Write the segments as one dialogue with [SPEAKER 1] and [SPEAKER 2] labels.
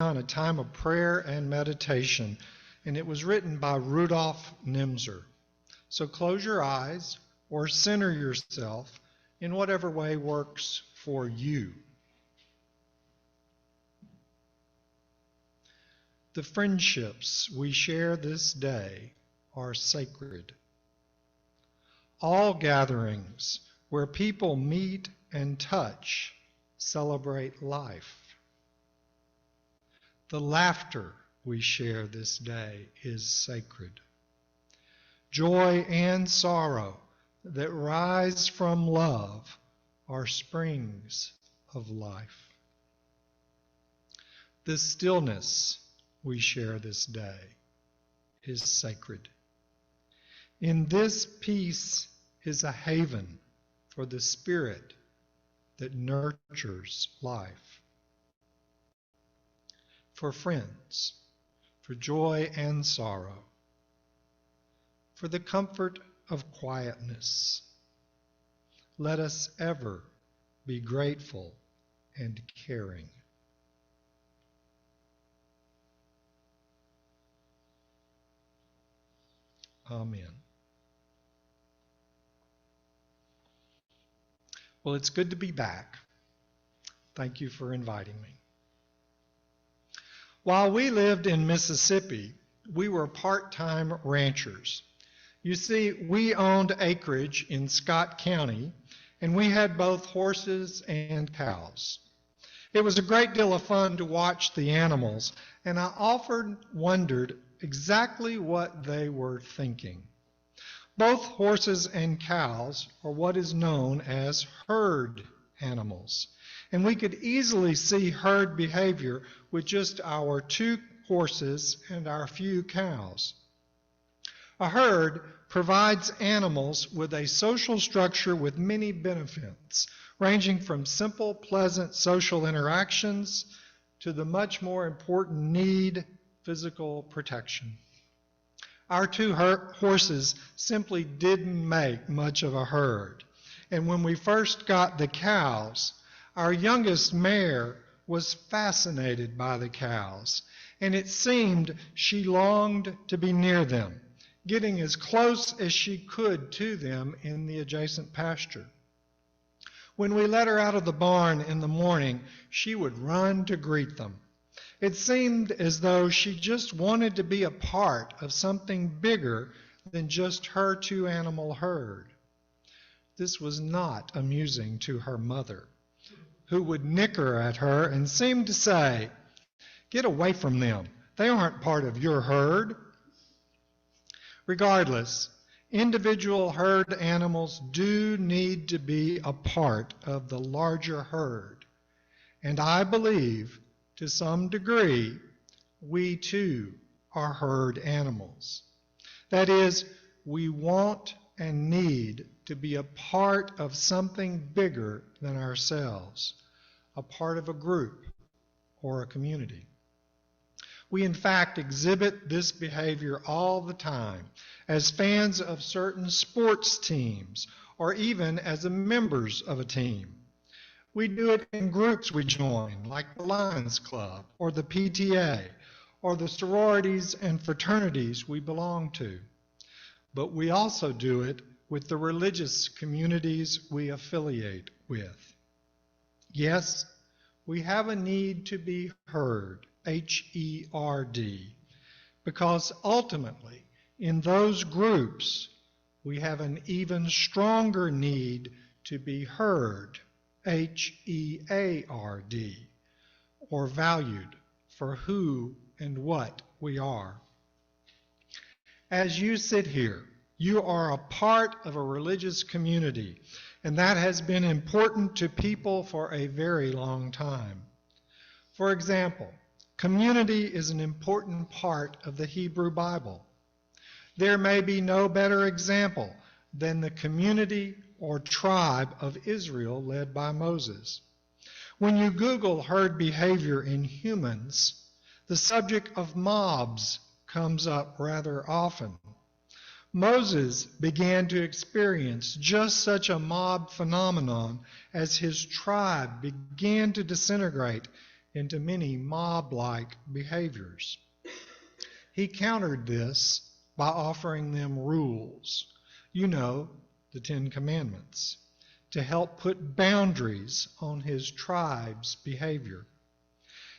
[SPEAKER 1] a time of prayer and meditation, and it was written by Rudolf Nimser. So close your eyes or center yourself in whatever way works for you. The friendships we share this day are sacred. All gatherings where people meet and touch celebrate life. The laughter we share this day is sacred. Joy and sorrow that rise from love are springs of life. The stillness we share this day is sacred. In this peace is a haven for the spirit that nurtures life. For friends, for joy and sorrow, for the comfort of quietness, let us ever be grateful and caring. Amen. Well, it's good to be back. Thank you for inviting me. While we lived in Mississippi, we were part-time ranchers. You see, we owned acreage in Scott County, and we had both horses and cows. It was a great deal of fun to watch the animals, and I often wondered exactly what they were thinking. Both horses and cows are what is known as herd animals, and we could easily see herd behavior with just our 2 horses and our few cows. A herd provides animals with a social structure with many benefits, ranging from simple, pleasant social interactions to the much more important need, physical protection. Our 2 horses simply didn't make much of a herd. And when we first got the cows, our youngest mare was fascinated by the cows, and it seemed she longed to be near them, getting as close as she could to them in the adjacent pasture. When we let her out of the barn in the morning, she would run to greet them. It seemed as though she just wanted to be a part of something bigger than just her 2-animal herd. This was not amusing to her mother, who would nicker at her and seem to say, "Get away from them. They aren't part of your herd." Regardless, individual herd animals do need to be a part of the larger herd. And I believe, to some degree, we too are herd animals. That is, we want and need to be a part of something bigger than ourselves, a part of a group or a community. We in fact exhibit this behavior all the time as fans of certain sports teams or even as members of a team. We do it in groups we join, like the Lions Club or the PTA or the sororities and fraternities we belong to. But we also do it with the religious communities we affiliate with. Yes, we have a need to be heard, H-E-R-D, because ultimately, in those groups, we have an even stronger need to be heard, H-E-A-R-D, or valued for who and what we are. As you sit here, you are a part of a religious community, and that has been important to people for a very long time. For example, community is an important part of the Hebrew Bible. There may be no better example than the community or tribe of Israel led by Moses. When you Google herd behavior in humans, the subject of mobs comes up rather often. Moses began to experience just such a mob phenomenon as his tribe began to disintegrate into many mob-like behaviors. He countered this by offering them rules, the Ten Commandments, to help put boundaries on his tribe's behavior.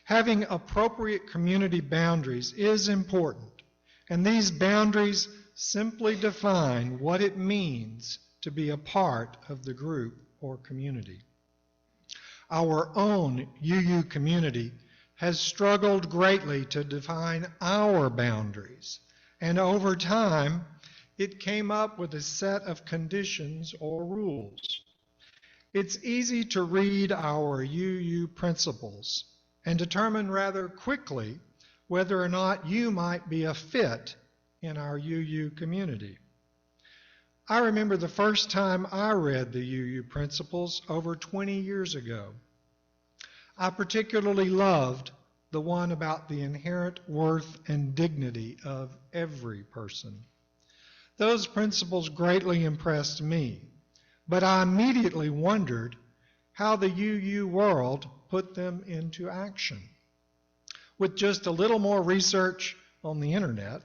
[SPEAKER 1] Having appropriate community boundaries is important, and these boundaries simply define what it means to be a part of the group or community. Our own UU community has struggled greatly to define our boundaries, and over time, it came up with a set of conditions or rules. It's easy to read our UU principles and determine rather quickly whether or not you might be a fit in our UU community. I remember the first time I read the UU principles over 20 years ago. I particularly loved the one about the inherent worth and dignity of every person. Those principles greatly impressed me, but I immediately wondered how the UU world put them into action. With just a little more research on the internet,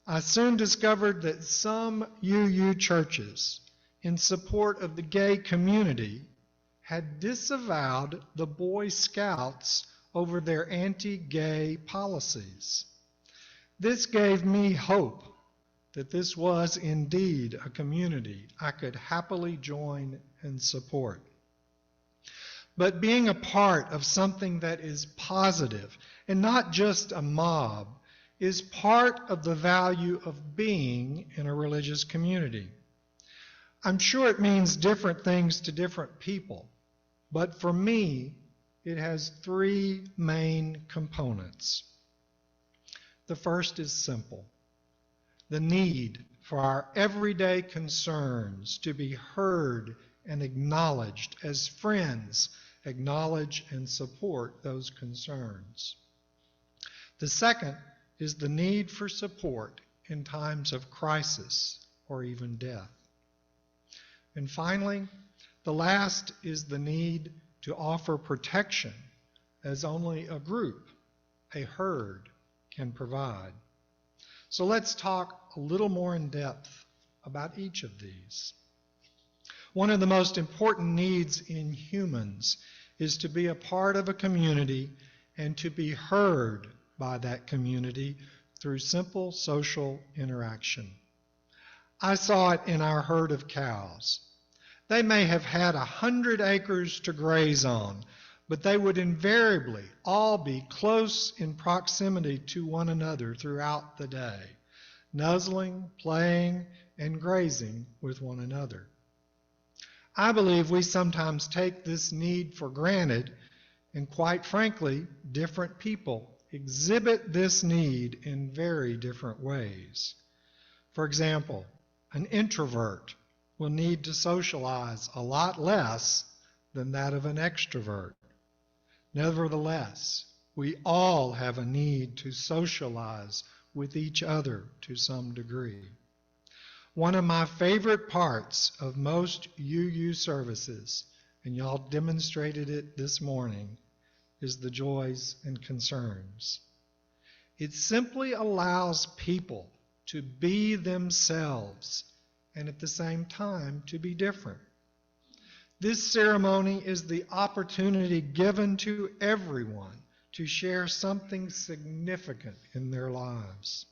[SPEAKER 1] I soon discovered that some UU churches, in support of the gay community, had disavowed the Boy Scouts over their anti-gay policies. This gave me hope that this was indeed a community I could happily join and support. But being a part of something that is positive and not just a mob is part of the value of being in a religious community. I'm sure it means different things to different people, but for me, it has three main components. The first is simple: the need for our everyday concerns to be heard and acknowledged as friends acknowledge and support those concerns. The second is the need for support in times of crisis or even death. And finally, the last is the need to offer protection as only a group, a herd, can provide. So let's talk a little more in depth about each of these. One of the most important needs in humans is to be a part of a community and to be heard by that community through simple social interaction. I saw it in our herd of cows. They may have had 100 acres to graze on, but they would invariably all be close in proximity to one another throughout the day, nuzzling, playing, and grazing with one another. I believe we sometimes take this need for granted, and quite frankly, different people exhibit this need in very different ways. For example, an introvert will need to socialize a lot less than that of an extrovert. Nevertheless, we all have a need to socialize with each other to some degree. One of my favorite parts of most UU services, and y'all demonstrated it this morning, is the joys and concerns. It simply allows people to be themselves and at the same time to be different. This ceremony is the opportunity given to everyone to share something significant in their lives.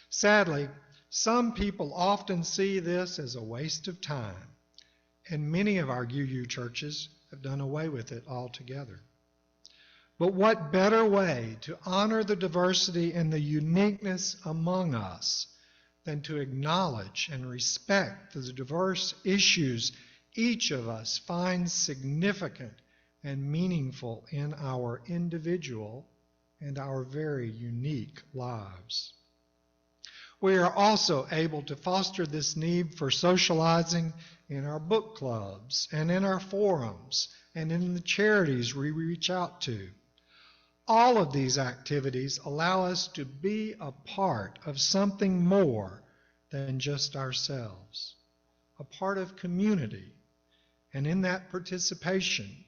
[SPEAKER 1] Sadly, some people often see this as a waste of time, and many of our UU churches have done away with it altogether. But what better way to honor the diversity and the uniqueness among us than to acknowledge and respect the diverse issues each of us finds significant and meaningful in our individual and our very unique lives. We are also able to foster this need for socializing in our book clubs and in our forums and in the charities we reach out to. All of these activities allow us to be a part of something more than just ourselves, a part of community, and in that participation,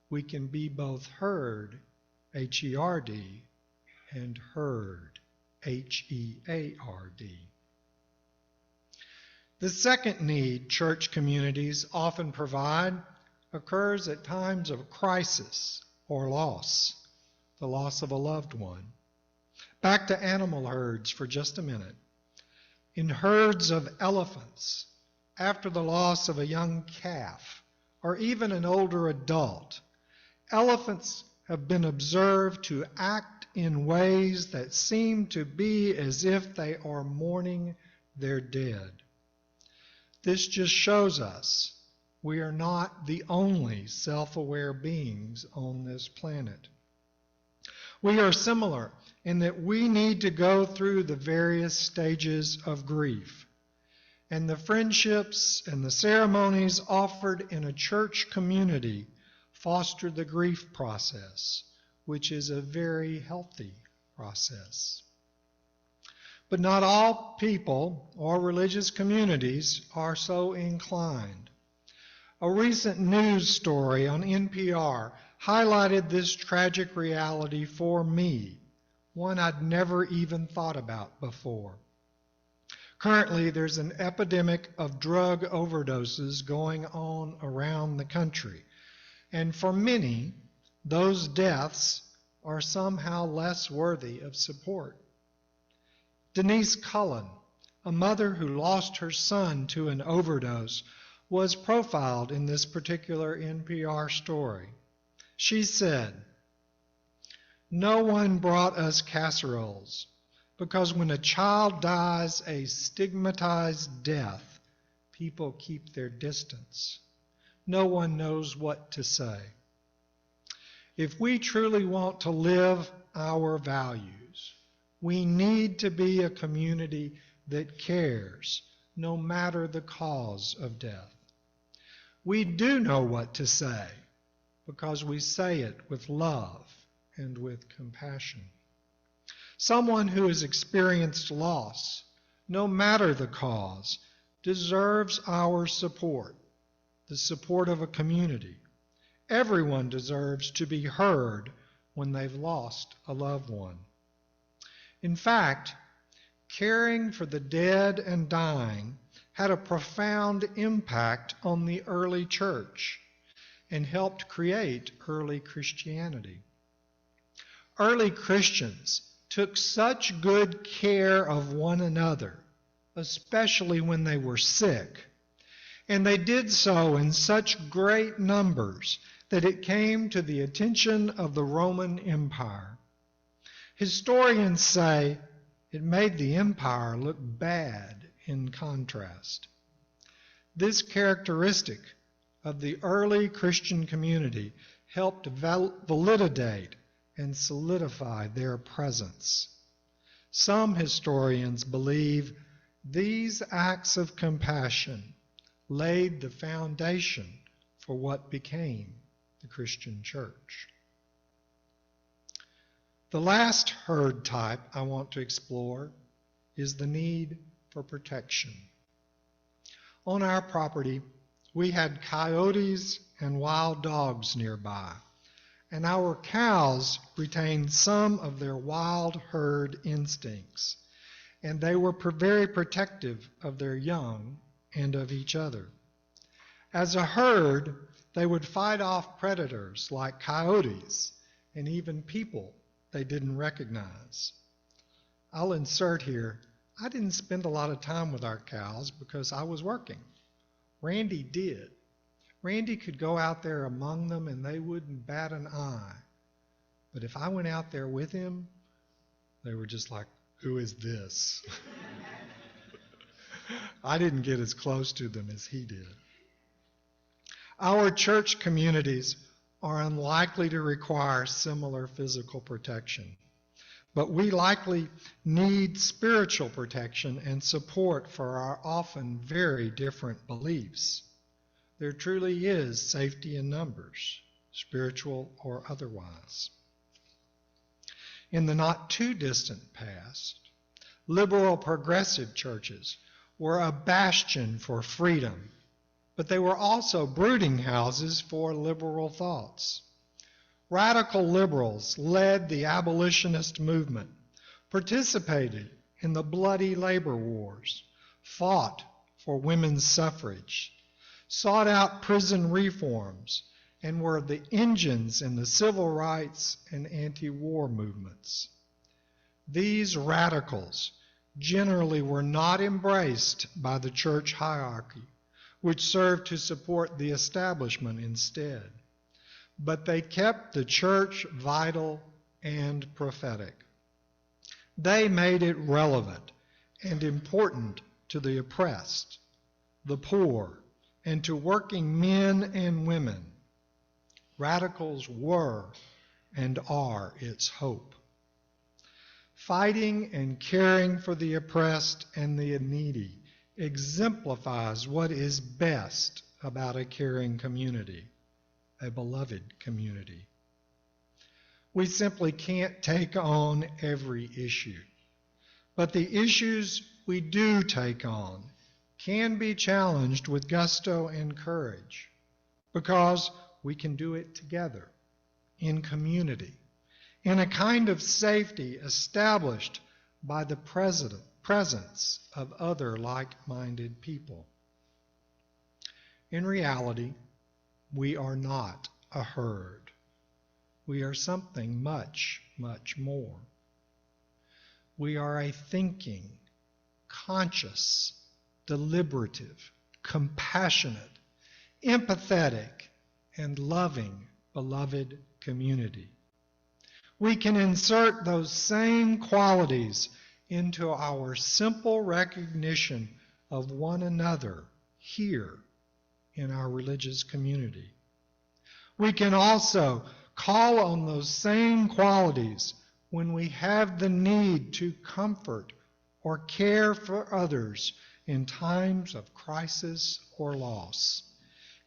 [SPEAKER 1] we can be both heard H-E-R-D, and heard, H-E-A-R-D. The second need church communities often provide occurs at times of crisis or loss, the loss of a loved one. Back to animal herds for just a minute. In herds of elephants, after the loss of a young calf or even an older adult, elephants have been observed to act in ways that seem to be as if they are mourning their dead. This just shows us we are not the only self-aware beings on this planet. We are similar in that we need to go through the various stages of grief. And the friendships and the ceremonies offered in a church community foster the grief process, which is a very healthy process. But not all people or religious communities are so inclined. A recent news story on NPR highlighted this tragic reality for me, one I'd never even thought about before. Currently, there's an epidemic of drug overdoses going on around the country, and for many, those deaths are somehow less worthy of support. Denise Cullen, a mother who lost her son to an overdose, was profiled in this particular NPR story. She said, "No one brought us casseroles, because when a child dies a stigmatized death, people keep their distance. No one knows what to say." If we truly want to live our values, we need to be a community that cares, no matter the cause of death. We do know what to say because we say it with love and with compassion. Someone who has experienced loss, no matter the cause, deserves our support, the support of a community. Everyone deserves to be heard when they've lost a loved one. In fact, caring for the dead and dying had a profound impact on the early church and helped create early Christianity. Early Christians took such good care of one another, especially when they were sick, and they did so in such great numbers that it came to the attention of the Roman Empire. Historians say it made the empire look bad in contrast. This characteristic of the early Christian community helped validate and solidify their presence. Some historians believe these acts of compassion laid the foundation for what became the Christian church. The last herd type I want to explore is the need for protection. On our property, we had coyotes and wild dogs nearby, and our cows retained some of their wild herd instincts, and they were very protective of their young and of each other. As a herd, they would fight off predators like coyotes and even people they didn't recognize. I'll insert here, I didn't spend a lot of time with our cows because I was working. Randy did. Randy could go out there among them and they wouldn't bat an eye. But if I went out there with him, they were just like, "Who is this?" I didn't get as close to them as he did. Our church communities are unlikely to require similar physical protection, but we likely need spiritual protection and support for our often very different beliefs. There truly is safety in numbers, spiritual or otherwise. In the not too distant past, liberal progressive churches were a bastion for freedom, but they were also brooding houses for liberal thoughts. Radical liberals led the abolitionist movement, participated in the bloody labor wars, fought for women's suffrage, sought out prison reforms, and were the engines in the civil rights and anti-war movements. These radicals generally were not embraced by the church hierarchy, which served to support the establishment instead. But they kept the church vital and prophetic. They made it relevant and important to the oppressed, the poor, and to working men and women. Radicals were and are its hope. Fighting and caring for the oppressed and the needy exemplifies what is best about a caring community, a beloved community. We simply can't take on every issue, but the issues we do take on can be challenged with gusto and courage, because we can do it together, in community, in a kind of safety established by the presence of other like-minded people. In reality, we are not a herd. We are something much, much more. We are a thinking, conscious, deliberative, compassionate, empathetic, and loving, beloved community. We can insert those same qualities into our simple recognition of one another here in our religious community. We can also call on those same qualities when we have the need to comfort or care for others in times of crisis or loss,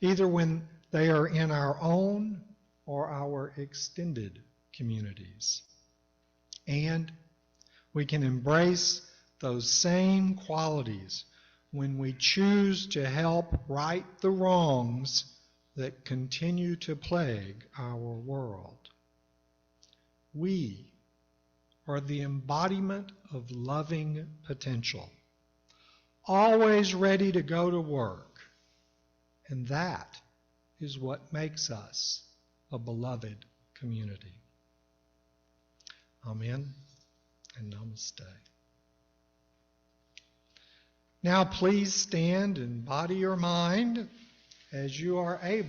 [SPEAKER 1] either when they are in our own or our extended communities. And we can embrace those same qualities when we choose to help right the wrongs that continue to plague our world. We are the embodiment of loving potential, always ready to go to work, and that is what makes us a beloved community. Amen and namaste. Now please stand in body or mind as you are able.